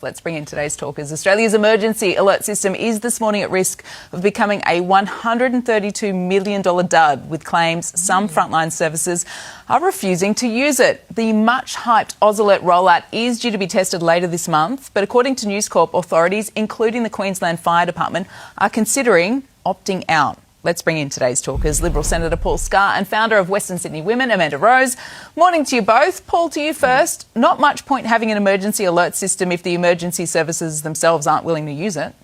Let's bring in today's talkers. Australia's emergency alert system is this morning at risk of becoming a $132 million dud, with claims some frontline services are refusing to use it. The much-hyped AusAlert rollout is due to be tested later this month, but according to News Corp, authorities, including the Queensland Fire Department, are considering opting out. Let's bring in today's talkers. Liberal Senator Paul Scar and founder of Western Sydney Women, Amanda Rose. Morning to you both. Paul, to you first. Not much point having an emergency alert system if the emergency services themselves aren't willing to use it.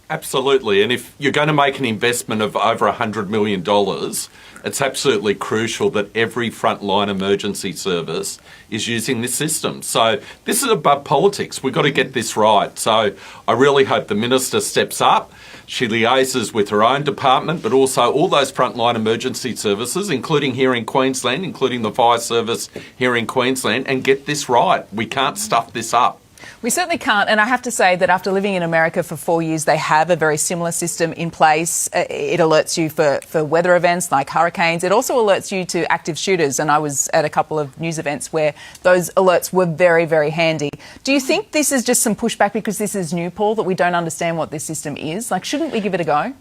Absolutely. And if you're going to make an investment of over $100 million, it's absolutely crucial that every frontline emergency service is using this system. So this is above politics. We've got to get this right. So I really hope the Minister steps up. She liaises with her own department, but also all those frontline emergency services, including here in Queensland, including the fire service here in Queensland, and get this right. We can't stuff this up. We certainly can't, and I have to say that after living in America for 4 years, they have a very similar system in place. It alerts you for weather events like hurricanes. It also alerts you to active shooters, and I was at a couple of news events where those alerts were very, very handy. Do you think this is just some pushback because this is new, Paul, that we don't understand what this system is? Like, shouldn't we give it a go?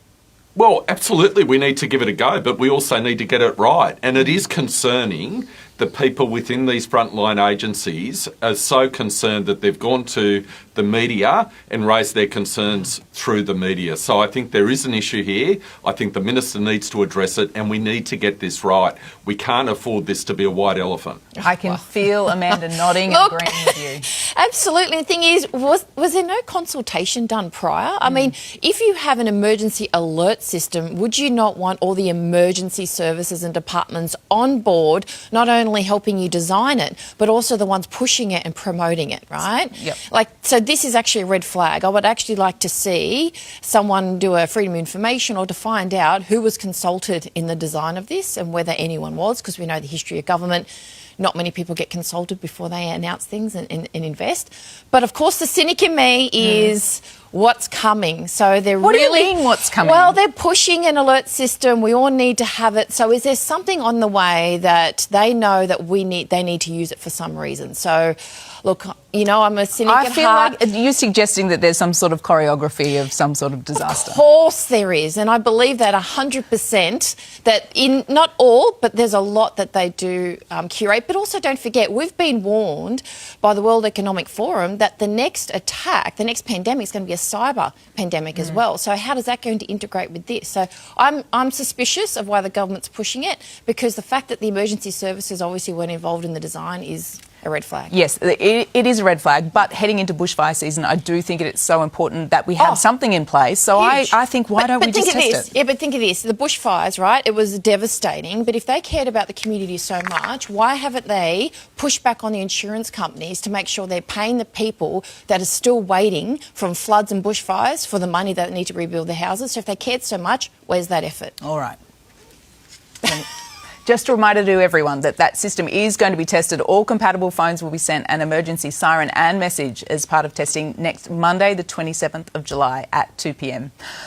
Well, absolutely, we need to give it a go, but we also need to get it right. And it is concerning that people within these frontline agencies are so concerned that they've gone to the media and raised their concerns through the media. So I think there is an issue here. I think the Minister needs to address it, and we need to get this right. We can't afford this to be a white elephant. I can feel Amanda nodding and agreeing with you. Absolutely. The thing is, was there no consultation done prior? I mean, if you have an emergency alert system, would you not want all the emergency services and departments on board, not only helping you design it, but also the ones pushing it and promoting it, right? Yep. So this is actually a red flag. I would actually like to see someone do a Freedom of Information or to find out who was consulted in the design of this and whether anyone was, because we know the history of government. Not many people get consulted before they announce things and invest. But of course, the cynic in me is what's coming. So they're What do you mean, what's coming? Well, they're pushing an alert system. We all need to have it. So is there something on the way that they know that they need to use it for some reason? So, look, you know, I'm a cynic at heart. I feel like you're suggesting that there's some sort of choreography of some sort of disaster. Of course there is, and I believe that 100%, that in not all, but there's a lot that they do curate. But also don't forget, we've been warned by the World Economic Forum that the next attack, the next pandemic is going to be a cyber pandemic as well. So how is that going to integrate with this? So I'm suspicious of why the government's pushing it, because the fact that the emergency services obviously weren't involved in the design is a red flag. Yes, it is a red flag, but heading into bushfire season, I do think it's so important that we have something in place. So I think, why don't we just test it? Yeah, but think of this. The bushfires, right, it was devastating, but if they cared about the community so much, why haven't they pushed back on the insurance companies to make sure they're paying the people that are still waiting from floods and bushfires for the money that they need to rebuild their houses? So if they cared so much, where's that effort? All right. Just a reminder to everyone that that system is going to be tested. All compatible phones will be sent an emergency siren and message as part of testing next Monday, the 27th of July at 2 p.m.